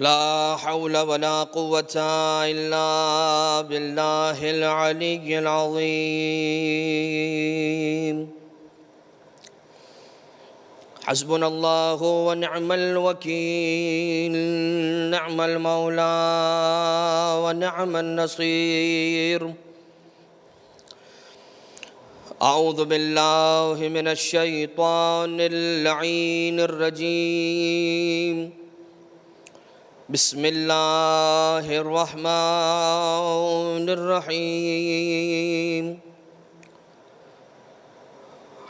لا حول ولا قوة إلا بالله العلي العظيم. حسبنا الله ونعم الوكيل، نعم المولى ونعم النصير. أعوذ بالله من الشيطان اللعين الرجيم. بسم الله الرحمن الرحيم.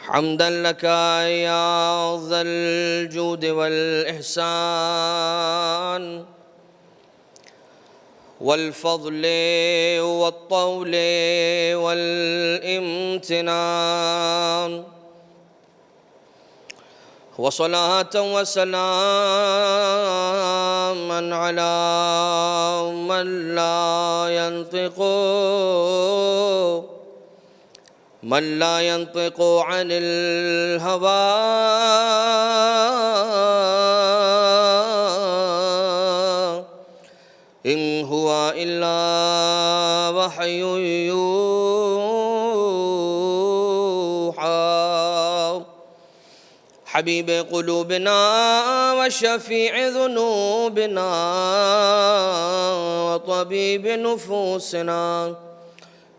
حمدا لك يا ذا الجود والإحسان والفضل والطول والامتنان، وصلاة وسلاما على من لا ينطق عن الهوى، إن هو إلا وحي يوحى. حبيب قلوبنا وشفيع ذنوبنا وطبيب نفوسنا،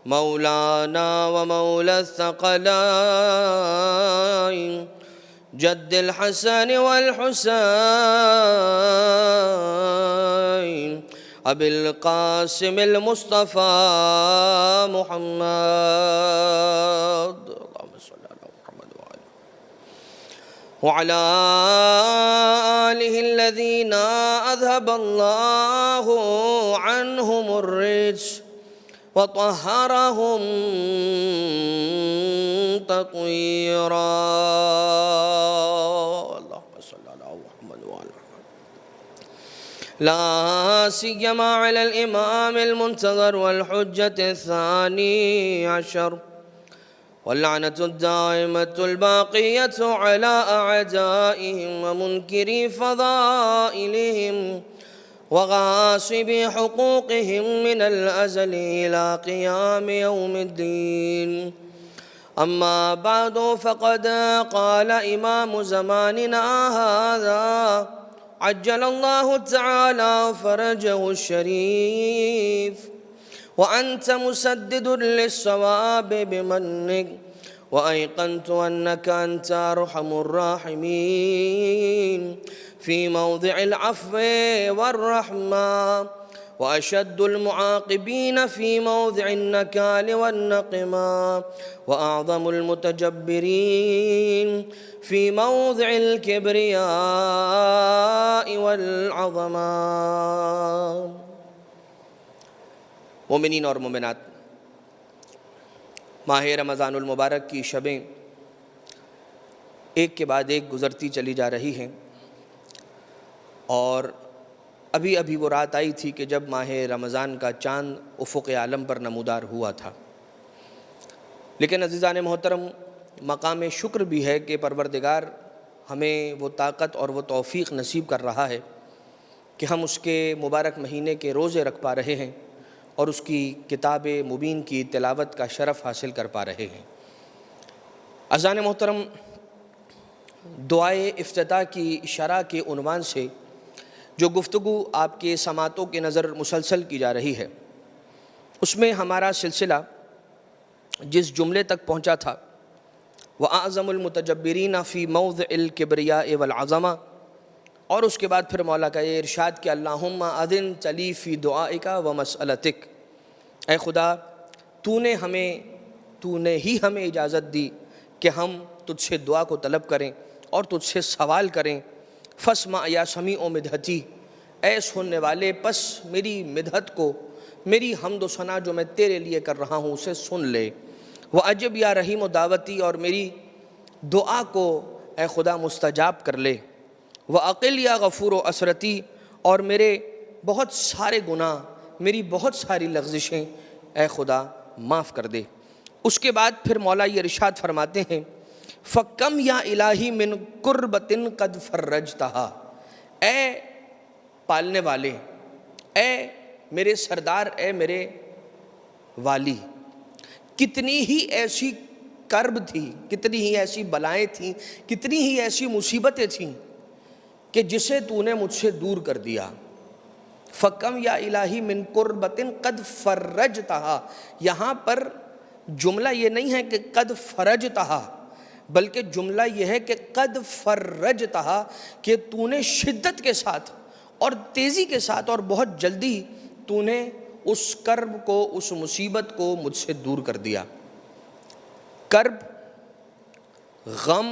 مولانا ومولى الثقلين، جد الحسن والحسين، أبي القاسم المصطفى محمد، اللهم صل على محمد وعلى آله الذين أذهب الله عنهم الرجس وطهرهم تطهيرا. اللهم صل على محمد وعلى محمد. لا سيما على الإمام المنتظر والحجة الثاني عشر، واللعنة الدائمة الباقية على أعدائهم ومنكري فضائلهم وغاصبي حقوقهم من الأزل إلى قيام يوم الدين. أما بعد، فقد قال إمام زماننا هذا عجل الله تعالى فرجه الشريف: وأنت مسدد للصواب بمنك، وأيقنت أنك أنت أرحم الراحمين في موضع العفو والرحمة، وأشد المعاقبين في موضع النكال والنقمة، وأعظم المتجبرين في موضع الكبرياء والعظمة. مومنین اور مومنات، ماہ رمضان المبارک کی شبیں ایک کے بعد ایک گزرتی چلی جا رہی ہیں، اور ابھی ابھی وہ رات آئی تھی کہ جب ماہ رمضان کا چاند افق عالم پر نمودار ہوا تھا۔ لیکن عزیزان محترم، مقام شکر بھی ہے کہ پروردگار ہمیں وہ طاقت اور وہ توفیق نصیب کر رہا ہے کہ ہم اس کے مبارک مہینے کے روزے رکھ پا رہے ہیں اور اس کی کتاب مبین کی تلاوت کا شرف حاصل کر پا رہے ہیں۔ عزیزان محترم، دعائے افتتاح کی شرح کے عنوان سے جو گفتگو آپ کے سماعتوں کے نظر مسلسل کی جا رہی ہے، اس میں ہمارا سلسلہ جس جملے تک پہنچا تھا وَأَعْظَمُ الْمُتَجَبِّرِينَ فِي مَوْضِعِ الْكِبْرِيَاءِ وَالْعَظَمَةِ، اور اس کے بعد پھر مولا کا یہ ارشاد کہ اللہم اذن لی فی دعائک و مسئلتک، اے خدا تو نے ہی ہمیں اجازت دی کہ ہم تجھ سے دعا کو طلب کریں اور تجھ سے سوال کریں۔ فاسمع یا سمیع مدحتی، اے سننے والے پس میری مدحت کو، میری حمد و ثنا جو میں تیرے لیے کر رہا ہوں اسے سن لے۔ وَأَجِبْ یا رحیم و دعوتی، اور میری دعا کو اے خدا مستجاب کر لے۔ وَأَقِلْ یا غفور و اسرتی، اور میرے بہت سارے گناہ، میری بہت ساری لغزشیں اے خدا معاف کر دے۔ اس کے بعد پھر مولا یہ ارشاد فرماتے ہیں فَكَمْ يَا إِلَٰهِ مِن قُرْبَةٍ قَدْ فَرَّجْتَهَا، اے پالنے والے، اے میرے سردار، اے میرے والی، کتنی ہی ایسی کرب تھی، کتنی ہی ایسی بلائیں تھیں، کتنی ہی ایسی مصیبتیں تھیں کہ جسے تو نے مجھ سے دور کر دیا۔ فَكَمْ يَا إِلَٰهِ مِن قُرْبَةٍ قَدْ فَرَّجْتَهَا، یہاں پر جملہ یہ نہیں ہے کہ قد فرجتها، بلکہ جملہ یہ ہے کہ قد فرجتها، کہ تو نے شدت کے ساتھ اور تیزی کے ساتھ اور بہت جلدی تو نے اس کرب کو، اس مصیبت کو مجھ سے دور کر دیا۔ کرب، غم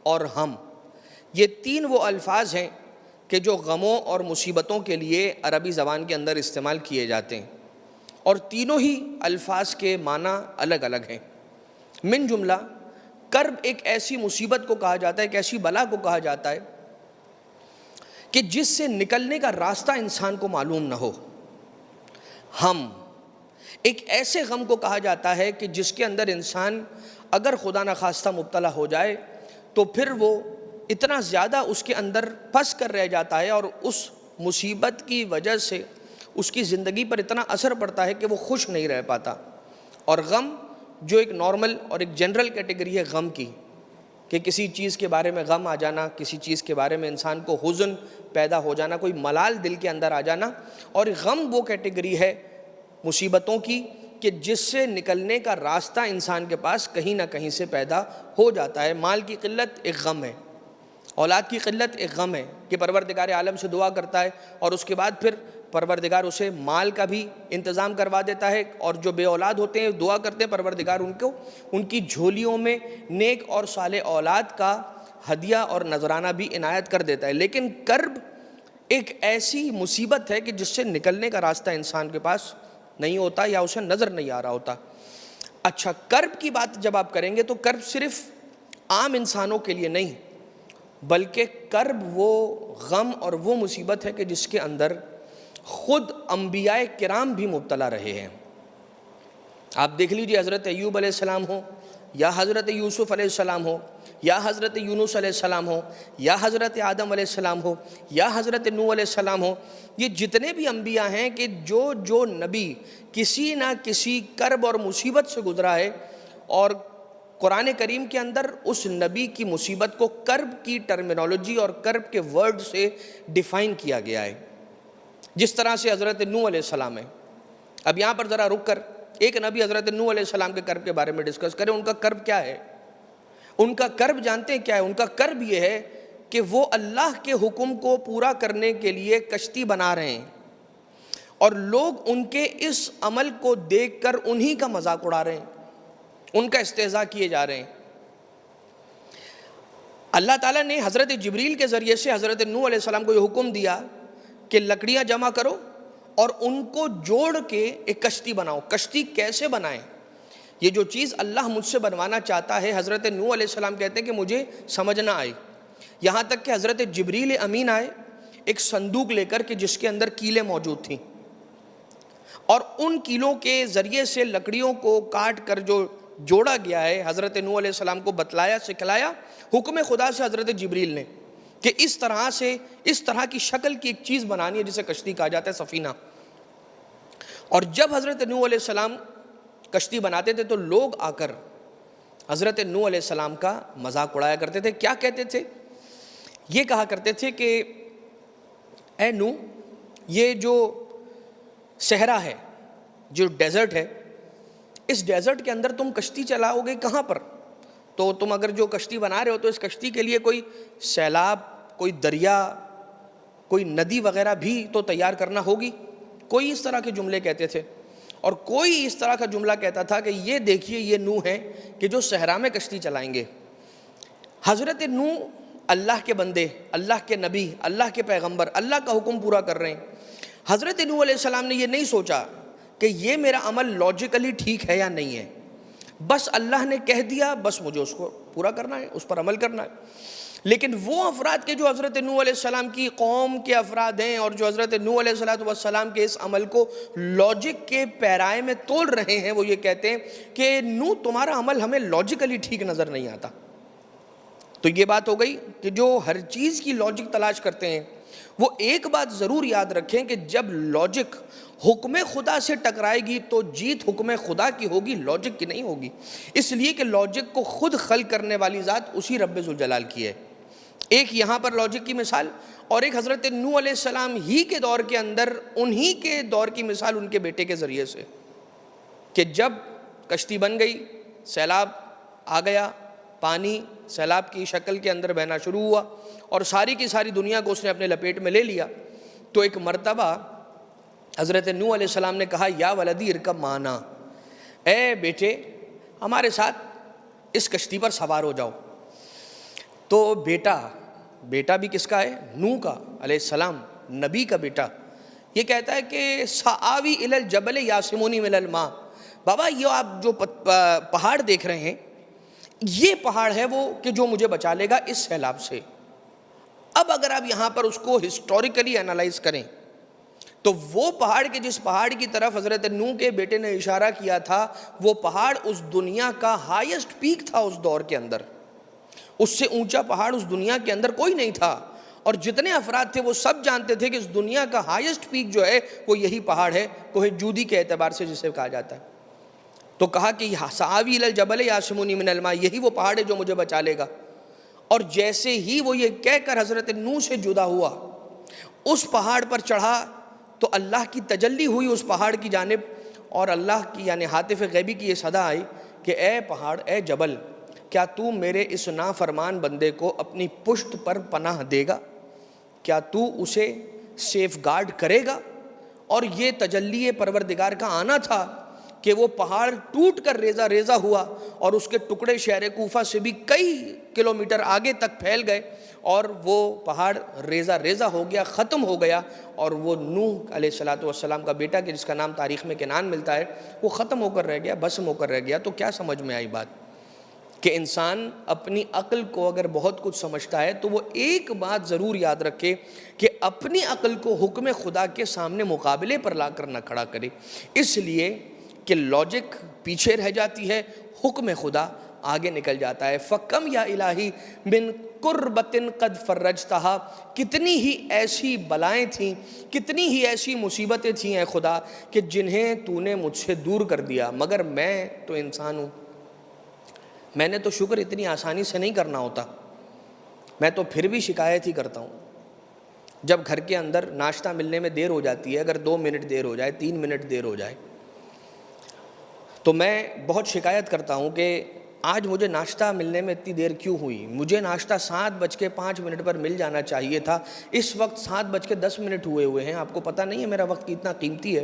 اور ہم، یہ تین وہ الفاظ ہیں کہ جو غموں اور مصیبتوں کے لیے عربی زبان کے اندر استعمال کیے جاتے ہیں، اور تینوں ہی الفاظ کے معنی الگ الگ ہیں۔ من جملہ کرب ایک ایسی مصیبت کو کہا جاتا ہے، ایک ایسی بلا کو کہا جاتا ہے کہ جس سے نکلنے کا راستہ انسان کو معلوم نہ ہو۔ ہم ایک ایسے غم کو کہا جاتا ہے کہ جس کے اندر انسان اگر خدا نخواستہ مبتلا ہو جائے تو پھر وہ اتنا زیادہ اس کے اندر پھنس کر رہ جاتا ہے، اور اس مصیبت کی وجہ سے اس کی زندگی پر اتنا اثر پڑتا ہے کہ وہ خوش نہیں رہ پاتا۔ اور غم جو ایک نارمل اور ایک جنرل کیٹیگری ہے غم کی، کہ کسی چیز کے بارے میں غم آ جانا، کسی چیز کے بارے میں انسان کو حزن پیدا ہو جانا، کوئی ملال دل کے اندر آ جانا، اور غم وہ کیٹیگری ہے مصیبتوں کی کہ جس سے نکلنے کا راستہ انسان کے پاس کہیں نہ کہیں سے پیدا ہو جاتا ہے۔ مال کی قلت ایک غم ہے، اولاد کی قلت ایک غم ہے کہ پروردگار عالم سے دعا کرتا ہے اور اس کے بعد پھر پروردگار اسے مال کا بھی انتظام کروا دیتا ہے، اور جو بے اولاد ہوتے ہیں دعا کرتے ہیں پروردگار ان کو ان کی جھولیوں میں نیک اور صالح اولاد کا ہدیہ اور نذرانہ بھی عنایت کر دیتا ہے۔ لیکن کرب ایک ایسی مصیبت ہے کہ جس سے نکلنے کا راستہ انسان کے پاس نہیں ہوتا یا اسے نظر نہیں آ رہا ہوتا۔ اچھا، کرب کی بات جب آپ کریں گے تو کرب صرف عام انسانوں کے لیے نہیں، بلکہ کرب وہ غم اور وہ مصیبت ہے کہ جس کے اندر خود انبیاء کرام بھی مبتلا رہے ہیں۔ آپ دیکھ لیجئے، حضرت ایوب علیہ السلام ہو، یا حضرت یوسف علیہ السلام ہو، یا حضرت یونس علیہ السلام ہو، یا حضرت آدم علیہ السلام ہو، یا حضرت نوح علیہ السلام ہو، یہ جتنے بھی انبیاء ہیں کہ جو نبی کسی نہ کسی کرب اور مصیبت سے گزرا ہے، اور قرآن کریم کے اندر اس نبی کی مصیبت کو کرب کی ٹرمینالوجی اور کرب کے ورڈ سے ڈیفائن کیا گیا ہے۔ جس طرح سے حضرت نوح علیہ السلام ہے، اب یہاں پر ذرا رک کر ایک نبی حضرت نوح علیہ السلام کے کرب کے بارے میں ڈسکس کریں۔ ان کا کرب کیا ہے؟ ان کا کرب جانتے ہیں کیا ہے؟ ان کا کرب یہ ہے کہ وہ اللہ کے حکم کو پورا کرنے کے لیے کشتی بنا رہے ہیں، اور لوگ ان کے اس عمل کو دیکھ کر انہی کا مذاق اڑا رہے ہیں، ان کا استہزاء کیے جا رہے ہیں۔ اللہ تعالیٰ نے حضرت جبریل کے ذریعے سے حضرت نوح علیہ السلام کو یہ حکم دیا کہ لکڑیاں جمع کرو اور ان کو جوڑ کے ایک کشتی بناؤ۔ کشتی کیسے بنائیں؟ یہ جو چیز اللہ مجھ سے بنوانا چاہتا ہے، حضرت نوح علیہ السلام کہتے ہیں کہ مجھے سمجھ نہ آئی، یہاں تک کہ حضرت جبریل امین آئے ایک صندوق لے کر کہ جس کے اندر کیلیں موجود تھیں، اور ان کیلوں کے ذریعے سے لکڑیوں کو کاٹ کر جو جوڑا گیا ہے، حضرت نوح علیہ السلام کو بتلایا، سکھلایا حکم خدا سے حضرت جبریل نے کہ اس طرح کی شکل کی ایک چیز بنانی ہے جسے کشتی کہا جاتا ہے، سفینہ۔ اور جب حضرت نوح علیہ السلام کشتی بناتے تھے تو لوگ آ کر حضرت نوح علیہ السلام کا مذاق اڑایا کرتے تھے۔ کیا کہتے تھے؟ یہ کہا کرتے تھے کہ اے نوح، یہ جو صحرا ہے، جو ڈیزرٹ ہے، اس ڈیزرٹ کے اندر تم کشتی چلاؤ گے کہاں پر؟ تو تم اگر جو کشتی بنا رہے ہو تو اس کشتی کے لیے کوئی سیلاب، کوئی دریا، کوئی ندی وغیرہ بھی تو تیار کرنا ہوگی۔ کوئی اس طرح کے جملے کہتے تھے، اور کوئی اس طرح کا جملہ کہتا تھا کہ یہ دیکھیے یہ نوح ہے کہ جو صحرا میں کشتی چلائیں گے۔ حضرت نوح اللہ کے بندے، اللہ کے نبی، اللہ کے پیغمبر، اللہ کا حکم پورا کر رہے ہیں۔ حضرت نوح علیہ السلام نے یہ نہیں سوچا کہ یہ میرا عمل لاجیکلی ٹھیک ہے یا نہیں ہے، بس اللہ نے کہہ دیا، بس مجھے اس کو پورا کرنا ہے، اس پر عمل کرنا ہے۔ لیکن وہ افراد کے جو حضرت نوح علیہ السلام کی قوم کے افراد ہیں، اور جو حضرت نوح علیہ السلام کے اس عمل کو لاجک کے پیرائے میں تول رہے ہیں، وہ یہ کہتے ہیں کہ نوح تمہارا عمل ہمیں لاجیکلی ٹھیک نظر نہیں آتا۔ تو یہ بات ہو گئی کہ جو ہر چیز کی لاجک تلاش کرتے ہیں، وہ ایک بات ضرور یاد رکھیں کہ جب لاجک حکم خدا سے ٹکرائے گی تو جیت حکم خدا کی ہوگی، لاجک کی نہیں ہوگی، اس لیے کہ لاجک کو خود خلق کرنے والی ذات اسی رب ذوالجلال کی ہے۔ ایک یہاں پر لاجک کی مثال، اور ایک حضرت نوح علیہ السلام ہی کے دور کے اندر انہی کے دور کی مثال ان کے بیٹے کے ذریعے سے، کہ جب کشتی بن گئی، سیلاب آ گیا، پانی سیلاب کی شکل کے اندر بہنا شروع ہوا اور ساری کی ساری دنیا کو اس نے اپنے لپیٹ میں لے لیا، تو ایک مرتبہ حضرت نوح علیہ السلام نے کہا یا ولدی ارکب معنا، اے بیٹے ہمارے ساتھ اس کشتی پر سوار ہو جاؤ۔ تو بیٹا بھی کس کا ہے؟ نوح کا علیہ السلام، نبی کا بیٹا، یہ کہتا ہے کہ سآوی الی الجبل یعصمونی من الماء، بابا یہ آپ جو پہاڑ دیکھ رہے ہیں یہ پہاڑ ہے وہ کہ جو مجھے بچا لے گا اس سیلاب سے۔ اب اگر آپ یہاں پر اس کو ہسٹوریکلی انالائز کریں تو وہ پہاڑ کے جس پہاڑ کی طرف حضرت نوح کے بیٹے نے اشارہ کیا تھا، وہ پہاڑ اس دنیا کا ہائیسٹ پیک تھا اس دور کے اندر، اس سے اونچا پہاڑ اس دنیا کے اندر کوئی نہیں تھا، اور جتنے افراد تھے وہ سب جانتے تھے کہ اس دنیا کا ہائیسٹ پیک جو ہے وہ یہی پہاڑ ہے، کوہ جودی کے اعتبار سے جسے کہا جاتا ہے۔ تو کہا کہ سآوی الی الجبل یعصمونی من الماء، یہی وہ پہاڑ ہے جو مجھے بچا لے گا۔ اور جیسے ہی وہ یہ کہہ کر حضرت نوح سے جدا ہوا، اس پہاڑ پر چڑھا تو اللہ کی تجلی ہوئی اس پہاڑ کی جانب، اور اللہ کی یعنی ہاتف غیبی کی یہ صدا آئی کہ اے پہاڑ، اے جبل، کیا تو میرے اس نافرمان بندے کو اپنی پشت پر پناہ دے گا؟ کیا تو اسے سیف گارڈ کرے گا؟ اور یہ تجلی پروردگار کا آنا تھا کہ وہ پہاڑ ٹوٹ کر ریزہ ریزہ ہوا، اور اس کے ٹکڑے شہر کوفہ سے بھی کئی کلومیٹر آگے تک پھیل گئے، اور وہ پہاڑ ریزہ ریزہ ہو گیا، ختم ہو گیا، اور وہ نوح علیہ السلام کا بیٹا کہ جس کا نام تاریخ میں کنعان ملتا ہے، وہ ختم ہو کر رہ گیا، بھسم ہو کر رہ گیا۔ تو کیا سمجھ میں آئی بات؟ کہ انسان اپنی عقل کو اگر بہت کچھ سمجھتا ہے تو وہ ایک بات ضرور یاد رکھے کہ اپنی عقل کو حکم خدا کے سامنے مقابلے پر لا کر نہ کھڑا کرے، اس لیے کہ لاجک پیچھے رہ جاتی ہے، حکم خدا آگے نکل جاتا ہے۔ فَكَمْ يَا إِلَٰهِ مِن قُرْبَةٍ قَدْ فَرَّجْتَهَا، کتنی ہی ایسی بلائیں تھیں، کتنی ہی ایسی مصیبتیں تھیں اے خدا کہ جنہیں تو نے مجھ سے دور کر دیا، مگر میں تو انسان ہوں، میں نے تو شکر اتنی آسانی سے نہیں کرنا ہوتا، میں تو پھر بھی شکایت ہی کرتا ہوں۔ جب گھر کے اندر ناشتہ ملنے میں دیر ہو جاتی ہے، اگر 2 منٹ دیر ہو جائے، 3 منٹ دیر ہو جائے، تو میں بہت شکایت کرتا ہوں کہ آج مجھے ناشتہ ملنے میں اتنی دیر کیوں ہوئی، مجھے ناشتہ 7:05 پر مل جانا چاہیے تھا، اس وقت 7:10 ہوئے ہیں، آپ کو پتہ نہیں ہے میرا وقت کتنا قیمتی ہے۔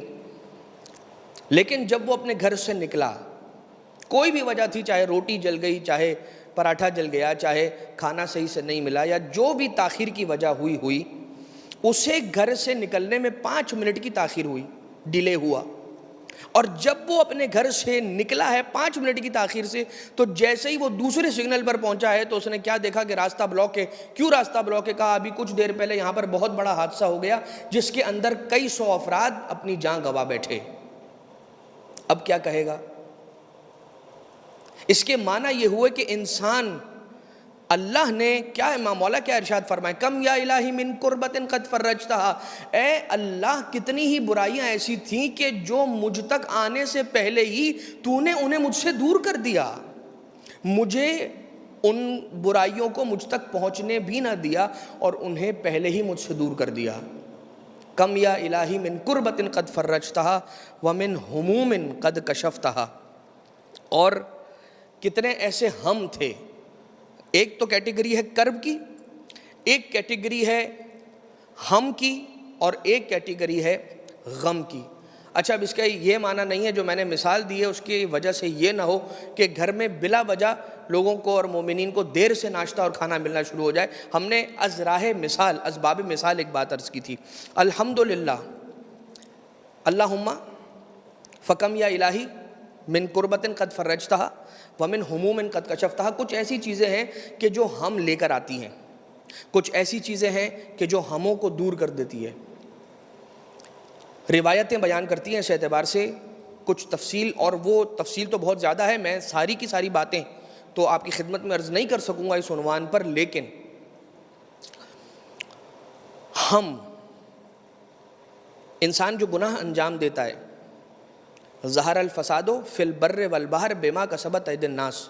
لیکن جب وہ اپنے گھر سے نکلا، کوئی بھی وجہ تھی، چاہے روٹی جل گئی، چاہے پراٹھا جل گیا، چاہے کھانا صحیح سے نہیں ملا، یا جو بھی تاخیر کی وجہ ہوئی، اسے گھر سے نکلنے میں 5 منٹ کی تاخیر ہوئی، ڈیلے ہوا، اور جب وہ اپنے گھر سے نکلا ہے 5 منٹ کی تاخیر سے، تو جیسے ہی وہ دوسرے سگنل پر پہنچا ہے تو اس نے کیا دیکھا کہ راستہ بلاک ہے۔ کیوں راستہ بلاک ہے؟ کہا ابھی کچھ دیر پہلے یہاں پر بہت بڑا حادثہ ہو گیا جس کے اندر کئی 100 افراد اپنی جان گنوا بیٹھے۔ اب کیا کہے گا؟ اس کے معنی یہ ہوئے کہ انسان، اللہ نے کیا امام مولا کیا ارشاد فرمائے، کم یا الہی من قربت قد فرجتہا، اے اللہ کتنی ہی برائیاں ایسی تھیں کہ جو مجھ تک آنے سے پہلے ہی تو نے انہیں مجھ سے دور کر دیا، مجھے ان برائیوں کو مجھ تک پہنچنے بھی نہ دیا اور انہیں پہلے ہی مجھ سے دور کر دیا۔ کم یا الہی من قربت قد فرجتہا ومن ہموم قد کشفتہا، اور کتنے ایسے ہم تھے، ایک تو کیٹیگری ہے کرب کی، ایک کیٹیگری ہے ہم کی، اور ایک کیٹیگری ہے غم کی۔ اچھا اب اس کا یہ معنی نہیں ہے جو میں نے مثال دی ہے اس کی وجہ سے یہ نہ ہو کہ گھر میں بلا وجہ لوگوں کو اور مومنین کو دیر سے ناشتہ اور کھانا ملنا شروع ہو جائے۔ ہم نے از راہ مثال، از باب مثال ایک بات عرض کی تھی۔ الحمدللہ، اللہم فکم یا الہی من قربت قد فرجتہا ومن ہموم قد کشفتہا، کچھ ایسی چیزیں ہیں کہ جو ہم لے کر آتی ہیں، کچھ ایسی چیزیں ہیں کہ جو ہموں کو دور کر دیتی ہے۔ روایتیں بیان کرتی ہیں اس اعتبار سے کچھ تفصیل، اور وہ تفصیل تو بہت زیادہ ہے، میں ساری کی ساری باتیں تو آپ کی خدمت میں عرض نہیں کر سکوں گا اس عنوان پر، لیکن ہم انسان جو گناہ انجام دیتا ہے، ظہر الفساد فی البر والبحر بما کسبت ایدی الناس،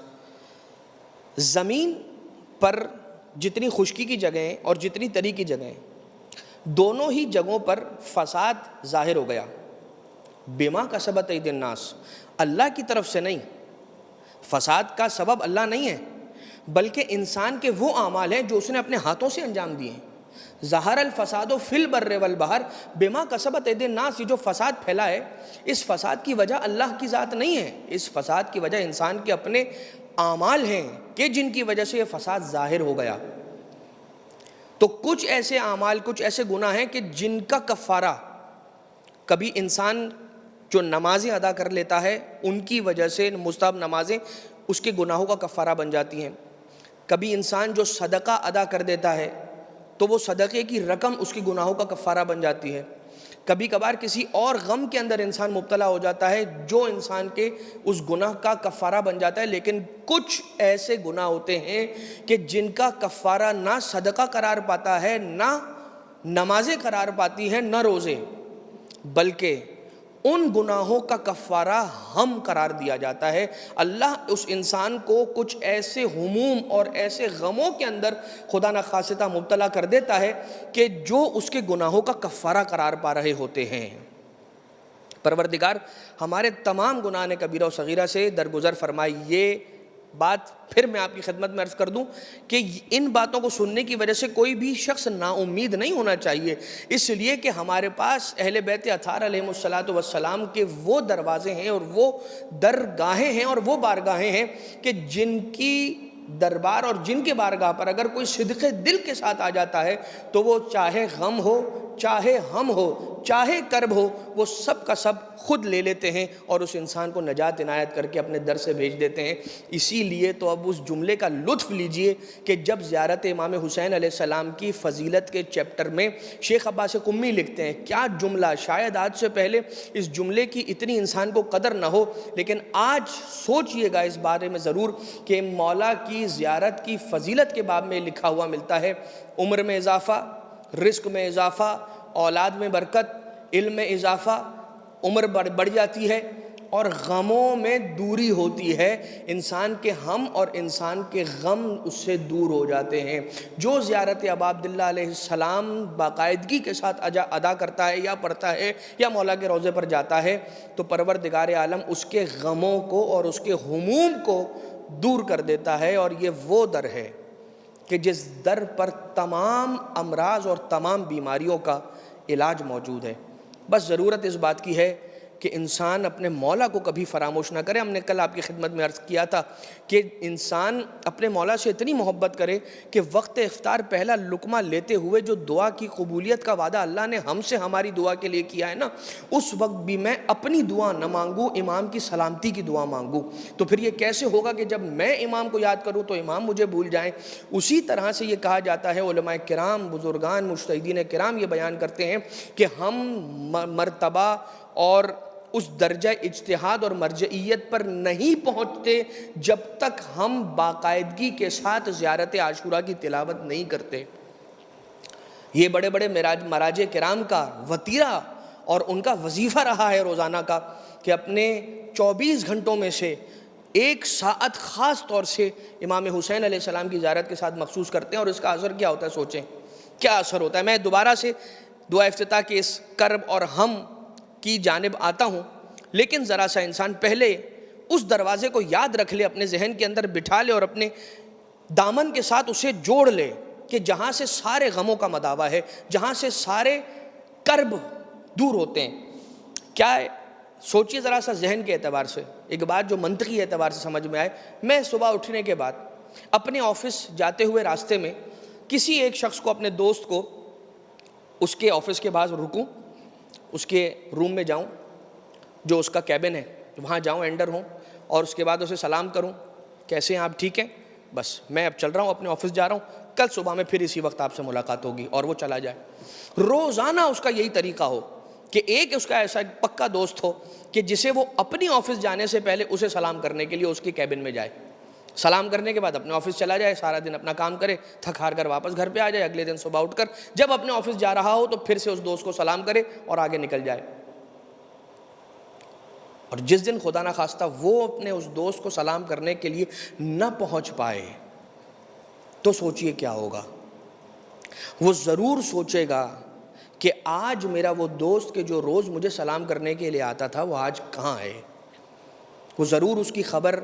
زمین پر جتنی خشکی کی جگہیں اور جتنی تری کی جگہیں، دونوں ہی جگہوں پر فساد ظاہر ہو گیا، بما کسبت ایدی الناس، اللہ کی طرف سے نہیں، فساد کا سبب اللہ نہیں ہے بلکہ انسان کے وہ اعمال ہیں جو اس نے اپنے ہاتھوں سے انجام دیے ہیں۔ ظہر الفساد فی البر والبحر بما کسبت ایدی الناس، یہ جو فساد پھیلا ہے اس فساد کی وجہ اللہ کی ذات نہیں ہے، اس فساد کی وجہ انسان کے اپنے اعمال ہیں کہ جن کی وجہ سے یہ فساد ظاہر ہو گیا۔ تو کچھ ایسے اعمال، کچھ ایسے گناہ ہیں کہ جن کا کفارہ کبھی انسان جو نمازیں ادا کر لیتا ہے ان کی وجہ سے، مستحب نمازیں اس کے گناہوں کا کفارہ بن جاتی ہیں، کبھی انسان جو صدقہ ادا کر دیتا ہے تو وہ صدقے کی رقم اس کی گناہوں کا کفارہ بن جاتی ہے، کبھی کبھار کسی اور غم کے اندر انسان مبتلا ہو جاتا ہے جو انسان کے اس گناہ کا کفارہ بن جاتا ہے۔ لیکن کچھ ایسے گناہ ہوتے ہیں کہ جن کا کفارہ نہ صدقہ قرار پاتا ہے، نہ نمازیں قرار پاتی ہیں، نہ روزے، بلکہ ان گناہوں کا کفارہ ہم قرار دیا جاتا ہے۔ اللہ اس انسان کو کچھ ایسے ہموم اور ایسے غموں کے اندر خدا نخواستہ مبتلا کر دیتا ہے کہ جو اس کے گناہوں کا کفارہ قرار پا رہے ہوتے ہیں۔ پروردگار ہمارے تمام گناہ کبیرہ و صغیرہ سے درگزر فرمائے۔ یہ بات پھر میں آپ کی خدمت میں عرض کر دوں کہ ان باتوں کو سننے کی وجہ سے کوئی بھی شخص نا امید نہیں ہونا چاہیے، اس لیے کہ ہمارے پاس اہل بیت اطہار علیہم السلام کے وہ دروازے ہیں اور وہ درگاہیں ہیں اور وہ بارگاہیں ہیں کہ جن کی دربار اور جن کے بارگاہ پر اگر کوئی صدق دل کے ساتھ آ جاتا ہے تو وہ چاہے غم ہو، چاہے ہم ہو، چاہے کرب ہو، وہ سب کا سب خود لے لیتے ہیں اور اس انسان کو نجات عنایت کر کے اپنے در سے بھیج دیتے ہیں۔ اسی لیے تو اب اس جملے کا لطف لیجئے کہ جب زیارت امام حسین علیہ السلام کی فضیلت کے چیپٹر میں شیخ عباس قمی لکھتے ہیں، کیا جملہ، شاید آج سے پہلے اس جملے کی اتنی انسان کو قدر نہ ہو، لیکن آج سوچئے گا اس بارے میں ضرور کہ مولا کی زیارت کی فضیلت کے باب میں لکھا ہوا ملتا ہے، عمر میں اضافہ، رزق میں اضافہ، اولاد میں برکت، علم میں اضافہ، عمر بڑھ جاتی ہے اور غموں میں دوری ہوتی ہے، انسان کے ہم اور انسان کے غم اس سے دور ہو جاتے ہیں۔ جو زیارت ابا عبداللہ علیہ السلام باقاعدگی کے ساتھ ادا کرتا ہے یا پڑھتا ہے یا مولا کے روضے پر جاتا ہے تو پروردگار عالم اس کے غموں کو اور اس کے ہموم کو دور کر دیتا ہے، اور یہ وہ در ہے کہ جس در پر تمام امراض اور تمام بیماریوں کا علاج موجود ہے۔ بس ضرورت اس بات کی ہے کہ انسان اپنے مولا کو کبھی فراموش نہ کرے۔ ہم نے کل آپ کی خدمت میں عرض کیا تھا کہ انسان اپنے مولا سے اتنی محبت کرے کہ وقت افطار پہلا لقمہ لیتے ہوئے جو دعا کی قبولیت کا وعدہ اللہ نے ہم سے ہماری دعا کے لیے کیا ہے نا، اس وقت بھی میں اپنی دعا نہ مانگوں، امام کی سلامتی کی دعا مانگوں۔ تو پھر یہ کیسے ہوگا کہ جب میں امام کو یاد کروں تو امام مجھے بھول جائیں؟ اسی طرح سے یہ کہا جاتا ہے، علماء کرام، بزرگان، مجتہدین کرام یہ بیان کرتے ہیں کہ ہم مرتبہ اور اس درجہ اجتہاد اور مرجعیت پر نہیں پہنچتے جب تک ہم باقاعدگی کے ساتھ زیارت عاشوراء کی تلاوت نہیں کرتے۔ یہ بڑے بڑے مراجع کرام کا وتیرہ اور ان کا وظیفہ رہا ہے روزانہ کا کہ اپنے 24 گھنٹوں میں سے 1 ساعت خاص طور سے امام حسین علیہ السلام کی زیارت کے ساتھ مخصوص کرتے ہیں، اور اس کا اثر کیا ہوتا ہے؟ سوچیں کیا اثر ہوتا ہے۔ میں دوبارہ سے دعا افتتاح کے اس کرب اور ہم کی جانب آتا ہوں، لیکن ذرا سا انسان پہلے اس دروازے کو یاد رکھ لے، اپنے ذہن کے اندر بٹھا لے اور اپنے دامن کے ساتھ اسے جوڑ لے کہ جہاں سے سارے غموں کا مداوا ہے، جہاں سے سارے کرب دور ہوتے ہیں۔ کیا ہے؟ سوچئے ذرا سا ذہن کے اعتبار سے ایک بات جو منطقی اعتبار سے سمجھ میں آئے۔ میں صبح اٹھنے کے بعد اپنے آفس جاتے ہوئے راستے میں کسی ایک شخص کو، اپنے دوست کو، اس کے آفس کے باہر رکوں، اس کے روم میں جاؤں جو اس کا کیبن ہے، وہاں جاؤں، انٹر ہوں، اور اس کے بعد اسے سلام کروں، کیسے ہیں آپ، ٹھیک ہیں، بس میں اب چل رہا ہوں، اپنے آفس جا رہا ہوں، کل صبح میں پھر اسی وقت آپ سے ملاقات ہوگی، اور وہ چلا جائے۔ روزانہ اس کا یہی طریقہ ہو کہ ایک اس کا ایسا پکا دوست ہو کہ جسے وہ اپنی آفس جانے سے پہلے اسے سلام کرنے کے لیے اس کے کیبن میں جائے۔ سلام کرنے کے بعد اپنے آفس چلا جائے، سارا دن اپنا کام کرے، تھک ہار کر واپس گھر پہ آ جائے، اگلے دن صبح اٹھ کر جب اپنے آفس جا رہا ہو تو پھر سے اس دوست کو سلام کرے اور آگے نکل جائے۔ اور جس دن خدا نخواستہ وہ اپنے اس دوست کو سلام کرنے کے لیے نہ پہنچ پائے تو سوچئے کیا ہوگا۔ وہ ضرور سوچے گا کہ آج میرا وہ دوست کہ جو روز مجھے سلام کرنے کے لیے آتا تھا وہ آج کہاں ہے۔ وہ ضرور اس کی خبر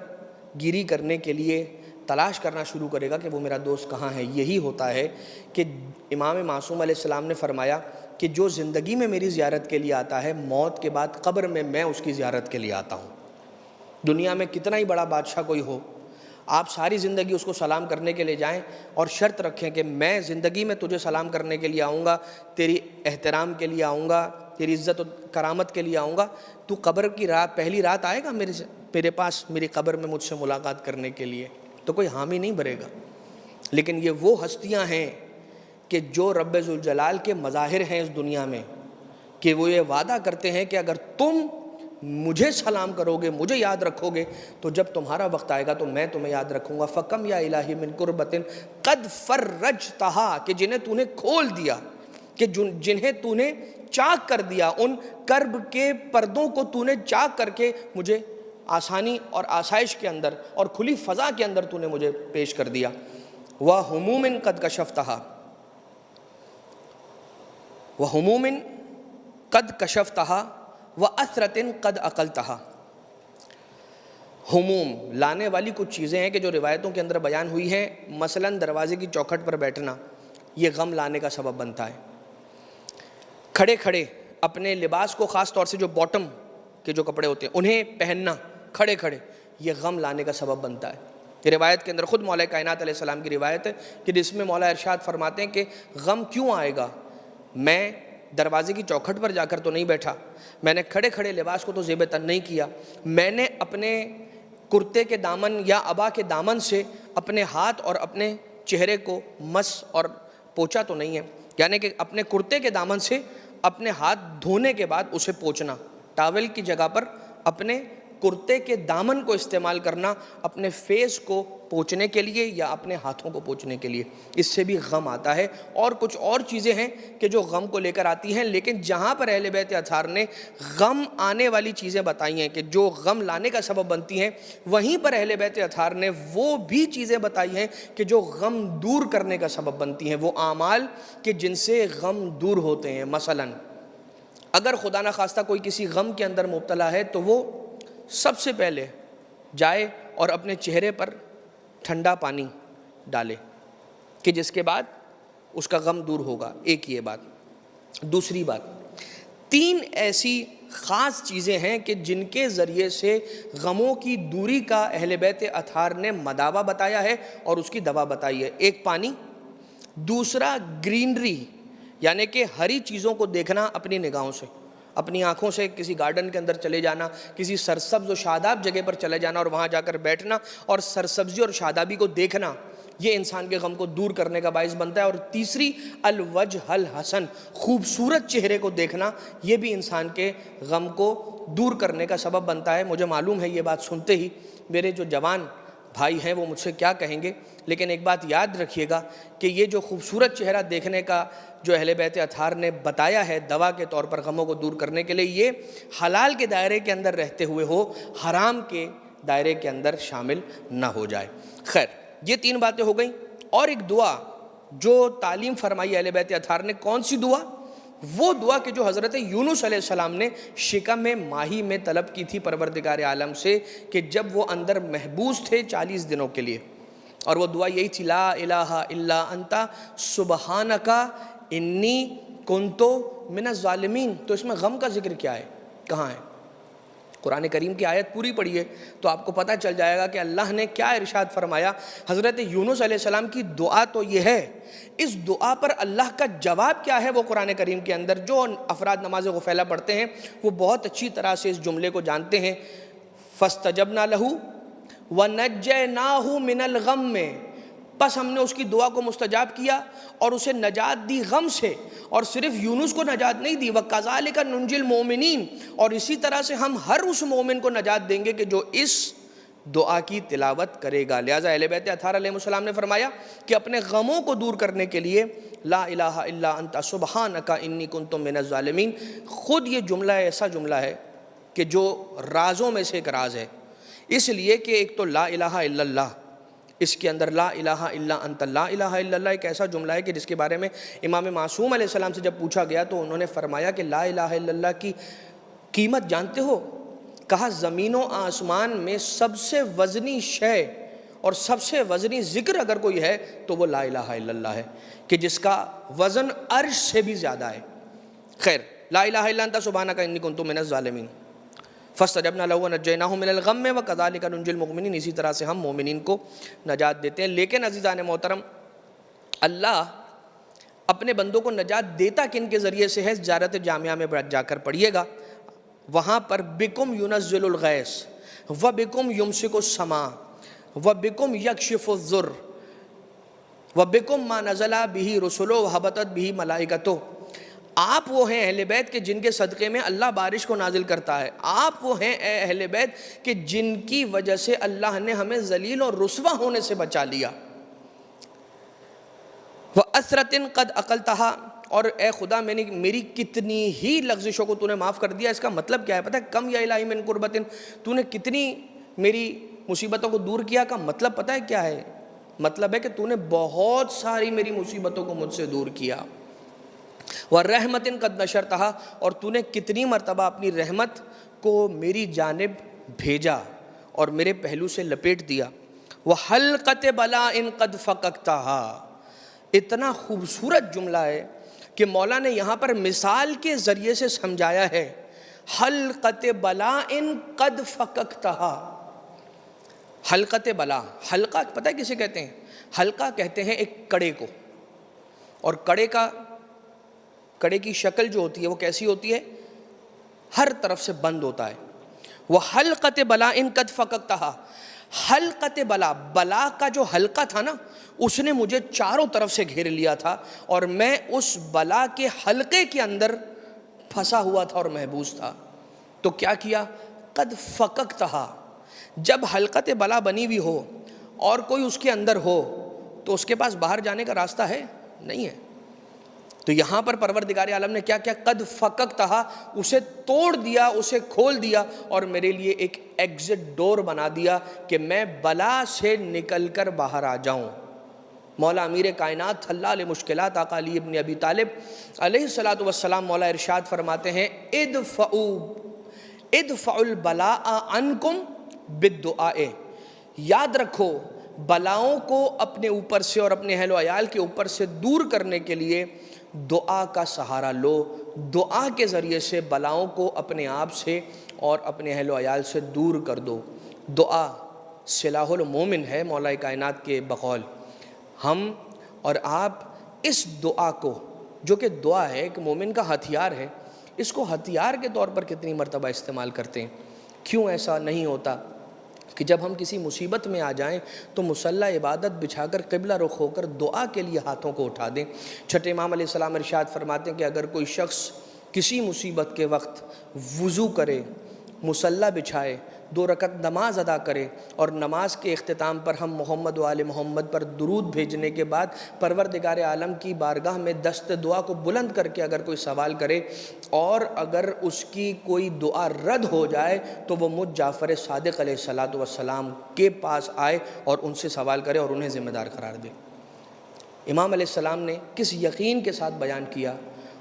گیری کرنے کے لیے تلاش کرنا شروع کرے گا کہ وہ میرا دوست کہاں ہے۔ یہی ہوتا ہے کہ امام معصوم علیہ السلام نے فرمایا کہ جو زندگی میں میری زیارت کے لیے آتا ہے، موت کے بعد قبر میں اس کی زیارت کے لیے آتا ہوں۔ دنیا میں کتنا ہی بڑا بادشاہ کوئی ہو، آپ ساری زندگی اس کو سلام کرنے کے لیے جائیں اور شرط رکھیں کہ میں زندگی میں تجھے سلام کرنے کے لیے آؤں گا، تیری احترام کے لیے آؤں گا، تیری عزت و کرامت کے لیے آؤں گا، تو قبر کی رات پہلی رات آئے گا میرے پاس میری قبر میں مجھ سے ملاقات کرنے کے لیے، تو کوئی حامی نہیں بھرے گا۔ لیکن یہ وہ ہستیاں ہیں کہ جو رب ذوالجلال کے مظاہر ہیں اس دنیا میں، کہ وہ یہ وعدہ کرتے ہیں کہ اگر تم مجھے سلام کرو گے، مجھے یاد رکھو گے، تو جب تمہارا وقت آئے گا تو میں تمہیں یاد رکھوں گا۔ فَقَمْ يَا إِلَٰهِ مِنْ قُرْبَةٍ قَدْ فَرَّجْتَهَا، کہ جنہیں تو نے کھول دیا، کہ جنہیں تو نے چاک کر دیا، ان کرب کے پردوں کو تو نے چاک کر کے مجھے آسانی اور آسائش کے اندر اور کھلی فضا کے اندر تو نے مجھے پیش کر دیا۔ وَهُمُومٍ قَدْ كَشَفْتَهَا، وَهُمُومٍ قَدْ كَشَفْتَهَا وَأَثْرَةٍ قَدْ أَقَلْتَهَا۔ ہموم لانے والی کچھ چیزیں ہیں کہ جو روایتوں کے اندر بیان ہوئی ہیں، مثلا دروازے کی چوکھٹ پر بیٹھنا، یہ غم لانے کا سبب بنتا ہے۔ کھڑے کھڑے اپنے لباس کو، خاص طور سے جو باٹم کے جو کپڑے ہوتے ہیں انہیں پہننا کھڑے کھڑے، یہ غم لانے کا سبب بنتا ہے۔ یہ روایت کے اندر خود مولا کائنات علیہ السلام کی روایت ہے کہ جس میں مولا ارشاد فرماتے ہیں کہ غم کیوں آئے گا، میں دروازے کی چوکھٹ پر جا کر تو نہیں بیٹھا، میں نے کھڑے کھڑے لباس کو تو زیب تن نہیں کیا، میں نے اپنے کرتے کے دامن یا عبا کے دامن سے اپنے ہاتھ اور اپنے چہرے کو مس اور پوچھا تو نہیں ہے، یعنی کہ اپنے کرتے کے دامن سے اپنے ہاتھ دھونے کے بعد اسے پوچھنا، ٹاول کی جگہ پر اپنے کرتے کے دامن کو استعمال کرنا اپنے فیس کو پوچھنے کے لیے یا اپنے ہاتھوں کو پوچھنے کے لیے، اس سے بھی غم آتا ہے۔ اور کچھ اور چیزیں ہیں کہ جو غم کو لے کر آتی ہیں، لیکن جہاں پر اہل بیت اطہار نے غم آنے والی چیزیں بتائی ہیں کہ جو غم لانے کا سبب بنتی ہیں، وہیں پر اہل بیت اطہار نے وہ بھی چیزیں بتائی ہیں کہ جو غم دور کرنے کا سبب بنتی ہیں، وہ اعمال کہ جن سے غم دور ہوتے ہیں۔ مثلا اگر خدا نخواستہ کوئی کسی غم کے اندر مبتلا ہے تو وہ سب سے پہلے جائے اور اپنے چہرے پر ٹھنڈا پانی ڈالے کہ جس کے بعد اس کا غم دور ہوگا۔ ایک یہ بات۔ دوسری بات، 3 ایسی خاص چیزیں ہیں کہ جن کے ذریعے سے غموں کی دوری کا اہل بیت اطہار نے مداوا بتایا ہے اور اس کی دوا بتائی ہے۔ ایک پانی، دوسرا گرینری، یعنی کہ ہری چیزوں کو دیکھنا اپنی نگاہوں سے، اپنی آنکھوں سے کسی گارڈن کے اندر چلے جانا، کسی سرسبز و شاداب جگہ پر چلے جانا اور وہاں جا کر بیٹھنا اور سرسبزی اور شادابی کو دیکھنا، یہ انسان کے غم کو دور کرنے کا باعث بنتا ہے۔ اور تیسری الوجہ الحسن، خوبصورت چہرے کو دیکھنا، یہ بھی انسان کے غم کو دور کرنے کا سبب بنتا ہے۔ مجھے معلوم ہے یہ بات سنتے ہی میرے جو جوان بھائی ہیں وہ مجھ سے کیا کہیں گے، لیکن ایک بات یاد رکھیے گا کہ یہ جو خوبصورت چہرہ دیکھنے کا جو اہل بیت اطہار نے بتایا ہے دوا کے طور پر غموں کو دور کرنے کے لیے، یہ حلال کے دائرے کے اندر رہتے ہوئے ہو، حرام کے دائرے کے اندر شامل نہ ہو جائے۔ خیر، یہ 3 باتیں ہو گئیں۔ اور ایک دعا جو تعلیم فرمائی اہل بیت اطہار نے، کون سی دعا؟ وہ دعا کہ جو حضرت یونس علیہ السلام نے شکم ماہی میں طلب کی تھی پروردگار عالم سے، کہ جب وہ اندر محبوس تھے 40 دنوں کے لیے، اور وہ دعا یہی تھی، لا الہ الا انت سبحانک انی کنت من الظالمین۔ تو اس میں غم کا ذکر کیا ہے، کہاں ہے؟ قرآن کریم کی آیت پوری پڑھیے تو آپ کو پتہ چل جائے گا کہ اللہ نے کیا ارشاد فرمایا۔ حضرت یونس علیہ السلام کی دعا تو یہ ہے، اس دعا پر اللہ کا جواب کیا ہے وہ قرآن کریم کے اندر جو افراد نماز غفیلہ پڑھتے ہیں وہ بہت اچھی طرح سے اس جملے کو جانتے ہیں۔ فاستجبنا لہ ونجیناہ من الغم، بس ہم نے اس کی دعا کو مستجاب کیا اور اسے نجات دی غم سے، اور صرف یونس کو نجات نہیں دی، وَكَذَلِكَ نُنْجِي الْمُؤْمِنِينَ، اور اسی طرح سے ہم ہر اس مومن کو نجات دیں گے کہ جو اس دعا کی تلاوت کرے گا۔ لہٰذا اہل بیت اطہار علیہ السلام نے فرمایا کہ اپنے غموں کو دور کرنے کے لیے لا الہ الا انت سبحانک انی کنت من الظالمین، خود یہ جملہ ایسا جملہ ہے کہ جو رازوں میں سے ایک راز ہے، اس لیے کہ ایک تو لا الہ الا اللہ، اس کے اندر لا الہ الا انت، لا الہ الا اللہ ایک ایسا جملہ ہے کہ جس کے بارے میں امام معصوم علیہ السلام سے جب پوچھا گیا تو انہوں نے فرمایا کہ لا الہ الا اللہ کی قیمت جانتے ہو؟ کہا زمین و آسمان میں سب سے وزنی شے اور سب سے وزنی ذکر اگر کوئی ہے تو وہ لا الہ الا اللہ ہے، کہ جس کا وزن عرش سے بھی زیادہ ہے۔ خیر، لا الہ الا انت سبحانک انی کنت من الظالمین، فاستجبنا له ونجیناہ من الغم وکذالک ننجی المؤمنین، اسی طرح سے ہم مومنین کو نجات دیتے ہیں۔ لیکن عزیزان محترم، اللہ اپنے بندوں کو نجات دیتا کن کے ذریعے سے ہے؟ زیارت جامعہ میں جا کر پڑھیے گا، وہاں پر بکم ینزل الغیث وبکم یمسک السماء وبکم یکشف الضر وبکم ما نزل بہ رسلہ وہبطت بہ ملائکتہ، آپ وہ ہیں اہل بیت کہ جن کے صدقے میں اللہ بارش کو نازل کرتا ہے، آپ وہ ہیں اے اہل بیت کہ جن کی وجہ سے اللہ نے ہمیں ذلیل اور رسوا ہونے سے بچا لیا۔ وَأَثْرَةٍ قَدْ أَقَلْتَهَا، اور اے خدا میری کتنی ہی لغزشوں کو تو نے معاف کر دیا۔ اس کا مطلب کیا ہے پتہ ہے؟ کم یا الہی من قربتن، تو نے کتنی میری مصیبتوں کو دور کیا کا مطلب پتہ ہے کیا ہے؟ مطلب ہے کہ تو نے بہت ساری میری مصیبتوں کو مجھ سے دور کیا۔ وَرَحْمَةٍ قَدْ نَشَرْتَهَا، اور تو نے کتنی مرتبہ اپنی رحمت کو میری جانب بھیجا اور میرے پہلو سے لپیٹ دیا۔ وَحَلْقَةِ بَلَاءٍ قَدْ فَقَقْتَهَا، اتنا خوبصورت جملہ ہے کہ مولا نے یہاں پر مثال کے ذریعے سے سمجھایا ہے۔ حلقت بلاء قد فککتہا، حلقت بلا، حلقہ پتہ ہے کسے کہتے ہیں؟ حلقہ کہتے ہیں ایک کڑے کو، اور کڑے کی شکل جو ہوتی ہے وہ کیسی ہوتی ہے؟ ہر طرف سے بند ہوتا ہے۔ وہ حلقت بلاء قد فککتہا، حلقت بلا، بلا کا جو حلقہ تھا نا اس نے مجھے چاروں طرف سے گھیر لیا تھا، اور میں اس بلا کے حلقے کے اندر پھنسا ہوا تھا اور محبوس تھا۔ تو کیا کیا؟ قد فککتہا، جب حلقت بلا بنی ہوئی ہو اور کوئی اس کے اندر ہو تو اس کے پاس باہر جانے کا راستہ ہے؟ نہیں ہے۔ تو یہاں پر پروردگار عالم نے کیا کیا؟ قد فککتہا، اسے توڑ دیا، اسے کھول دیا اور میرے لیے ایک ایگزٹ ڈور بنا دیا کہ میں بلا سے نکل کر باہر آ جاؤں۔ مولا امیر کائنات حل علیہ مشکلات آقا علی ابن ابی طالب علیہ السلام مولا ارشاد فرماتے ہیں ادفعوا البلاء عنکم بالدعاء، یاد رکھو بلاؤں کو اپنے اوپر سے اور اپنے اہل و عیال کے اوپر سے دور کرنے کے لیے دعا کا سہارا لو، دعا کے ذریعے سے بلاؤں کو اپنے آپ سے اور اپنے اہل و عیال سے دور کر دو۔ دعا سلاح المومن ہے مولا کائنات کے بقول۔ ہم اور آپ اس دعا کو، جو کہ دعا ہے ایک مومن کا ہتھیار ہے، اس کو ہتھیار کے طور پر کتنی مرتبہ استعمال کرتے ہیں؟ کیوں ایسا نہیں ہوتا کہ جب ہم کسی مصیبت میں آ جائیں تو مصلی عبادت بچھا کر قبلہ رخ ہو کر دعا کے لیے ہاتھوں کو اٹھا دیں؟ چھٹے امام علیہ السلام ارشاد فرماتے ہیں کہ اگر کوئی شخص کسی مصیبت کے وقت وضو کرے، مصلی بچھائے، 2 رکعت نماز ادا کرے اور نماز کے اختتام پر ہم محمد و آل محمد پر درود بھیجنے کے بعد پروردگار عالم کی بارگاہ میں دست دعا کو بلند کر کے اگر کوئی سوال کرے اور اگر اس کی کوئی دعا رد ہو جائے تو وہ مجھ جعفر صادق علیہ السلام کے پاس آئے اور ان سے سوال کرے اور انہیں ذمہ دار قرار دے۔ امام علیہ السلام نے کس یقین کے ساتھ بیان کیا،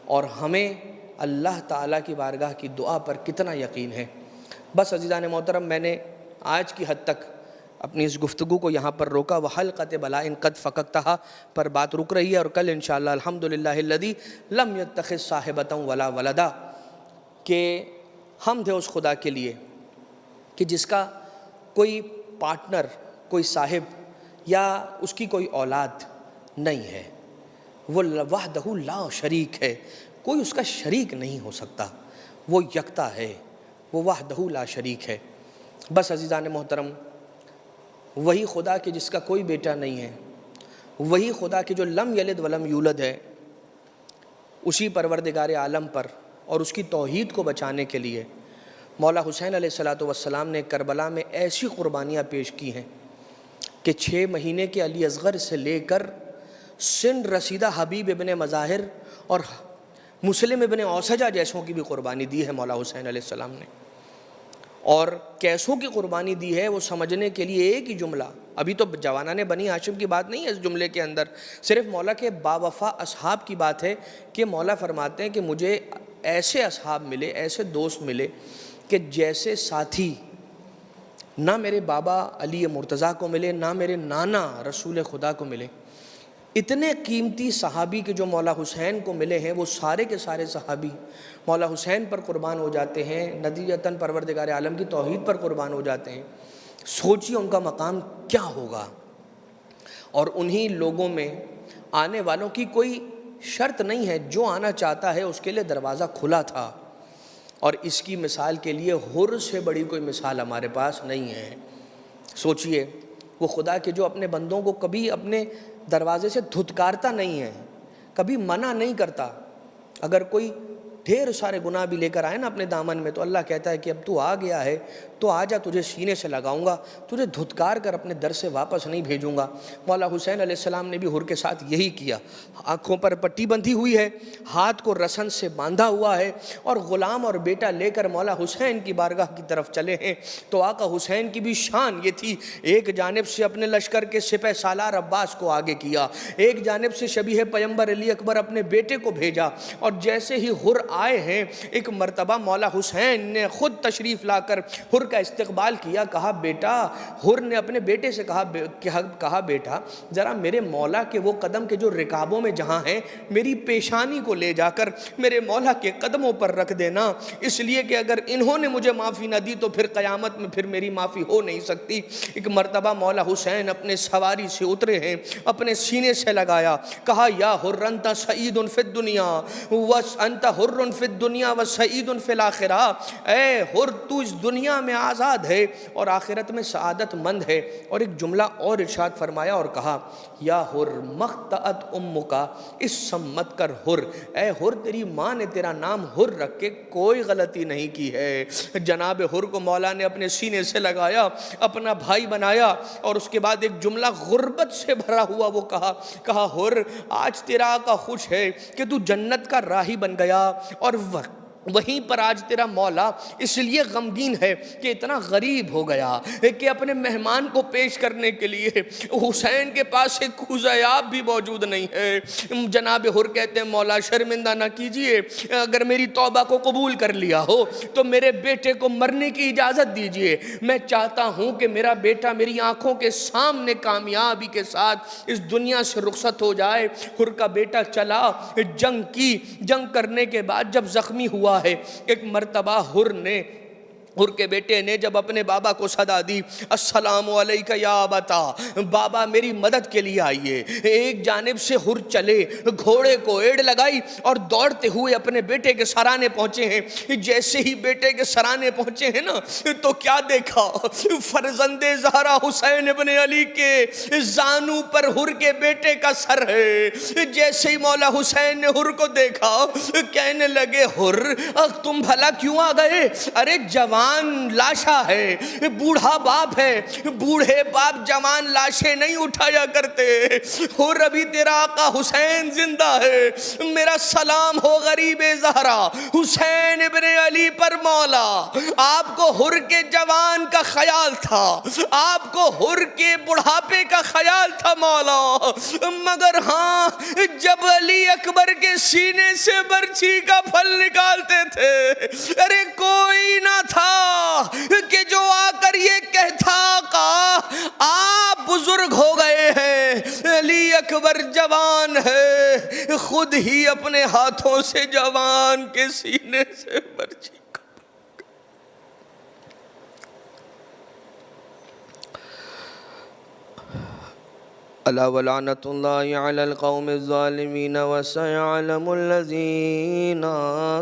اور ہمیں اللہ تعالیٰ کی بارگاہ کی دعا پر کتنا یقین ہے۔ بس عزیزان محترم، میں نے آج کی حد تک اپنی اس گفتگو کو یہاں پر روکا۔ وحلقۃ بلاء قد فککتہا پر بات رک رہی ہے، اور کل انشاءاللہ الحمدللہ الذی لم یتخذ صاحبۃ ولا ولدا، کہ حمد ہے اس خدا کے لیے کہ جس کا کوئی پارٹنر، کوئی صاحب یا اس کی کوئی اولاد نہیں ہے۔ وہ وحدہ لا شریک ہے، کوئی اس کا شریک نہیں ہو سکتا، وہ یکتا ہے، وہ وحدہ لا شریک ہے۔ بس عزیزان محترم، وہی خدا کہ جس کا کوئی بیٹا نہیں ہے، وہی خدا کہ جو لم یلد ولم یولد ہے، اسی پروردگار عالم پر اور اس کی توحید کو بچانے کے لیے مولا حسین علیہ الصلوۃ والسلام نے کربلا میں ایسی قربانیاں پیش کی ہیں کہ 6 مہینے کے علی اصغر سے لے کر سن رسیدہ حبیب ابن مظاہر اور مسلم ابن اوسجہ جیسوں کی بھی قربانی دی ہے مولا حسین علیہ السلام نے. اور کیسوں کی قربانی دی ہے وہ سمجھنے کے لیے ایک ہی جملہ، ابھی تو جوانان بنی ہاشم کی بات نہیں ہے اس جملے کے اندر، صرف مولا کے باوفا اصحاب کی بات ہے کہ مولا فرماتے ہیں کہ مجھے ایسے اصحاب ملے، ایسے دوست ملے کہ جیسے ساتھی نہ میرے بابا علی مرتضیٰ کو ملے، نہ میرے نانا رسول خدا کو ملے. اتنے قیمتی صحابی کے جو مولا حسین کو ملے ہیں وہ سارے کے سارے صحابی مولا حسین پر قربان ہو جاتے ہیں، نتیجتاً پروردگار عالم کی توحید پر قربان ہو جاتے ہیں. سوچیے ان کا مقام کیا ہوگا. اور انہی لوگوں میں آنے والوں کی کوئی شرط نہیں ہے، جو آنا چاہتا ہے اس کے لیے دروازہ کھلا تھا. اور اس کی مثال کے لیے حر سے بڑی کوئی مثال ہمارے پاس نہیں ہے. سوچئے وہ خدا کے جو اپنے بندوں کو کبھی اپنے دروازے سے دھتکارتا نہیں ہے، کبھی منع نہیں کرتا. اگر کوئی ڈھیر سارے گناہ بھی لے کر آئے نا اپنے دامن میں تو اللہ کہتا ہے کہ اب تو آ گیا ہے تو آ جا، تجھے سینے سے لگاؤں گا، تجھے دھتکار کر اپنے در سے واپس نہیں بھیجوں گا. مولا حسین علیہ السلام نے بھی حر کے ساتھ یہی کیا. آنکھوں پر پٹی بندھی ہوئی ہے، ہاتھ کو رسن سے باندھا ہوا ہے، اور غلام اور بیٹا لے کر مولا حسین کی بارگاہ کی طرف چلے ہیں. تو آقا حسین کی بھی شان یہ تھی، ایک جانب سے اپنے لشکر کے سپہ سالار عباس کو آگے کیا، ایک جانب سے شبیہ پیمبر علی اکبر اپنے بیٹے کو بھیجا. اور جیسے ہی حر آئے ہیں ایک مرتبہ مولا حسین نے خود تشریف لا کر حر کا استقبال کیا. کہا بیٹا، حر نے اپنے بیٹے سے کہا بیٹا ذرا میرے مولا کے وہ قدم کے جو رکابوں میں جہاں ہیں میری پیشانی کو لے جا کر میرے مولا کے قدموں پر رکھ دینا، اس لیے کہ اگر انہوں نے مجھے معافی نہ دی تو پھر قیامت میں پھر میری معافی ہو نہیں سکتی. ایک مرتبہ مولا حسین اپنے سواری سے اترے ہیں، اپنے سینے سے لگایا، کہا یا حر انت سعید فی الدنیا وانت حر فی الدنیا وسعید فی الاخرہ. اے حر تو اس دنیا میں آزاد ہے اور آخرت میں سعادت مند ہے. اور ایک جملہ اور ارشاد فرمایا اور کہا یا حر مخطأت امک اسمت کر حر. اے حر تیری ماں نے تیرا نام حر رکھ کے کوئی غلطی نہیں کی ہے. جناب حر کو مولا نے اپنے سینے سے لگایا، اپنا بھائی بنایا. اور اس کے بعد ایک جملہ غربت سے بھرا ہوا وہ کہا حر آج تیرا آقا خوش ہے کہ تو جنت کا راہی بن گیا، اور وہیں پر آج تیرا مولا اس لیے غمگین ہے کہ اتنا غریب ہو گیا کہ اپنے مہمان کو پیش کرنے کے لیے حسین کے پاس ایک کوزہ آب بھی موجود نہیں ہے. جناب حر کہتے ہیں مولا شرمندہ نہ کیجئے، اگر میری توبہ کو قبول کر لیا ہو تو میرے بیٹے کو مرنے کی اجازت دیجئے. میں چاہتا ہوں کہ میرا بیٹا میری آنکھوں کے سامنے کامیابی کے ساتھ اس دنیا سے رخصت ہو جائے. حر کا بیٹا چلا، جنگ کرنے کے بعد جب زخمی ہوا ہے، ایک مرتبہ حر کے بیٹے نے جب اپنے بابا کو صدا دی، السلام علیکہ یا ابتا، بابا میری مدد کے لیے آئیے. ایک جانب سے حر چلے، گھوڑے کو ایڑ لگائی اور دوڑتے ہوئے اپنے بیٹے کے سرانے پہنچے ہیں. جیسے ہی بیٹے کے سرانے پہنچے ہیں نا تو کیا دیکھا، فرزند زہرا حسین ابن علی کے زانو پر حر کے بیٹے کا سر ہے. جیسے ہی مولا حسین نے حر کو دیکھا کہنے لگے حر تم بھلا کیوں آ گئے؟ ارے جوان لاشا ہے، بوڑھا باپ ہے، بوڑھے باپ جوان لاشیں نہیں اٹھایا کرتے. حر ابھی تیرا آقا حسین زندہ ہے، میرا سلام ہو غریب زہرا حسین ابن علی پر. مولا آپ کو حر کے جوان کا خیال تھا، آپ کو حر کے بڑھاپے کا خیال تھا مولا، مگر ہاں جب علی اکبر کے سینے سے برچھی کا پھل نکالتے تھے ارے کوئی نہ تھا کہ جو آ کر یہ کہتا آقا آپ بزرگ ہو گئے ہیں، علی اکبر جوان ہے. خود ہی اپنے ہاتھوں سے جوان کے سینے سے برچھی الا ولعنت اللہ علی القوم الظالمین وسيعلم الذین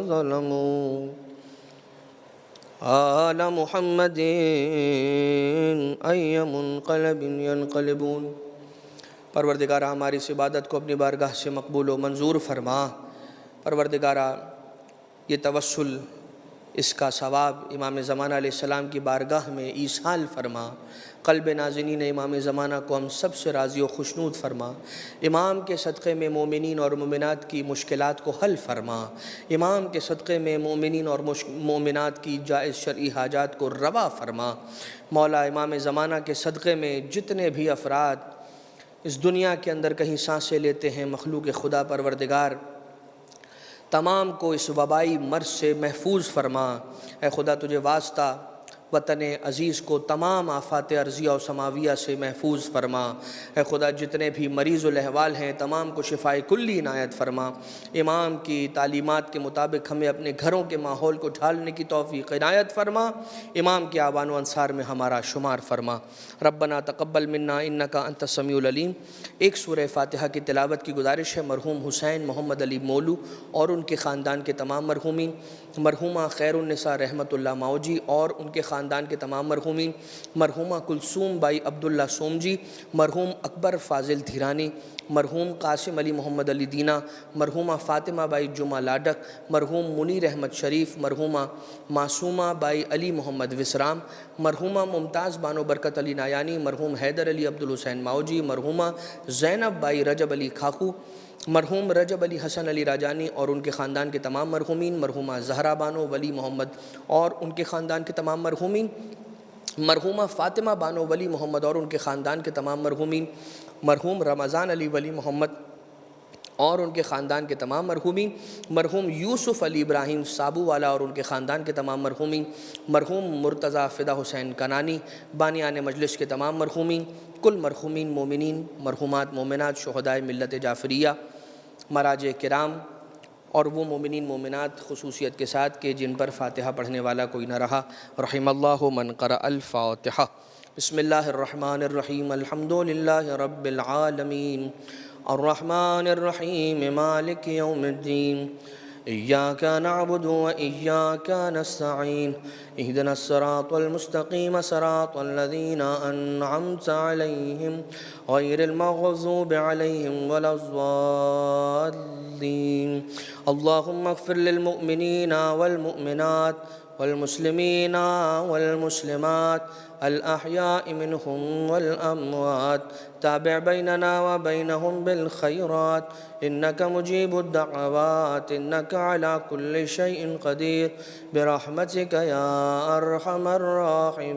ظلموا آل محمد ای منقلب ینقلبون. پروردگارہ ہماری اس عبادت کو اپنی بارگاہ سے مقبول و منظور فرما. پروردگارہ یہ توسل اس کا ثواب امام زمانہ علیہ السلام کی بارگاہ میں ایصال فرما۔ قلب ناظرین امام زمانہ کو ہم سب سے راضی و خوشنود فرما۔ امام کے صدقے میں مومنین اور مومنات کی مشکلات کو حل فرما۔ امام کے صدقے میں مومنین اور مومنات کی جائز شرعی حاجات کو روا فرما۔ مولا امام زمانہ کے صدقے میں جتنے بھی افراد اس دنیا کے اندر کہیں سانسیں لیتے ہیں، مخلوق خدا پروردگار تمام کو اس وبائی مرض سے محفوظ فرما۔ اے خدا تجھے واسطہ وطن عزیز کو تمام آفات ارضیہ و سماویہ سے محفوظ فرما۔ اے خدا جتنے بھی مریض الاحوال ہیں تمام کو شفائے کلی عنایت فرما۔ امام کی تعلیمات کے مطابق ہمیں اپنے گھروں کے ماحول کو ڈھالنے کی توفیق عنایت فرما۔ امام کے آبان و انصار میں ہمارا شمار فرما۔ ربنا تقبل منا انکا انت السمیع العلیم۔ ایک سورہ فاتحہ کی تلاوت کی گزارش ہے مرحوم حسین محمد علی مولو اور ان کے خاندان کے تمام مرحومین، مرحومہ خیر النساء رحمت اللہ ماؤجی اور ان کے خاندان کے تمام مرحومین، مرحومہ کلثوم بائی عبداللہ سومجی، مرحوم اکبر فاضل دھیرانی، مرحوم قاسم علی محمد علی دینا، مرحومہ فاطمہ بائی جمعہ لاڈک، مرحوم منیر احمد شریف، مرحومہ معصومہ بائی علی محمد وسرام، مرحومہ ممتاز بانو برکت علی نایانی، مرحوم حیدر علی عبدالحسین ماؤجی، مرحومہ زینب بائی رجب علی کھاکو، مرحوم رجب علی حسن علی راجانی اور ان کے خاندان کے تمام مرحومین، مرحومہ زہرا بانو ولی محمد اور ان کے خاندان کے تمام مرحومین، مرحومہ فاطمہ بانو ولی محمد اور ان کے خاندان کے تمام مرحومین، مرحوم رمضان علی ولی محمد اور ان کے خاندان کے تمام مرحومین، مرحوم یوسف علی ابراہیم سابو والا اور ان کے خاندان کے تمام مرحومین، مرحوم مرتضیٰ فدا حسین کنانی بانیان مجلس کے تمام مرحومین، کل مرحومین مومنین، مرحومات مومنات، شہدائے ملت جعفریہ، مراجع کرام اور وہ مومنین مومنات خصوصیت کے ساتھ کہ جن پر فاتحہ پڑھنے والا کوئی نہ رہا، رحم اللہ من قرأ الفاتحہ۔ بسم اللہ الرحمن الرحیم، الحمدللہ رب العالمین، الرحمن الرحیم، مالک یوم الدین، ایاک نعبد و ایاک نستعین، اہدنا الصراط المستقیم صراط الذین انعمت علیہم غیر المغضوب علیہم ولا الضالین۔ اللہم اغفر للمؤمنین والمؤمنات والمسلمین والمسلمات الأحياء منهم والأموات، تابع بيننا وبينهم بالخيرات إنك مجيب الدعوات إنك على كل شيء قدير برحمتك يا أرحم الراحمين۔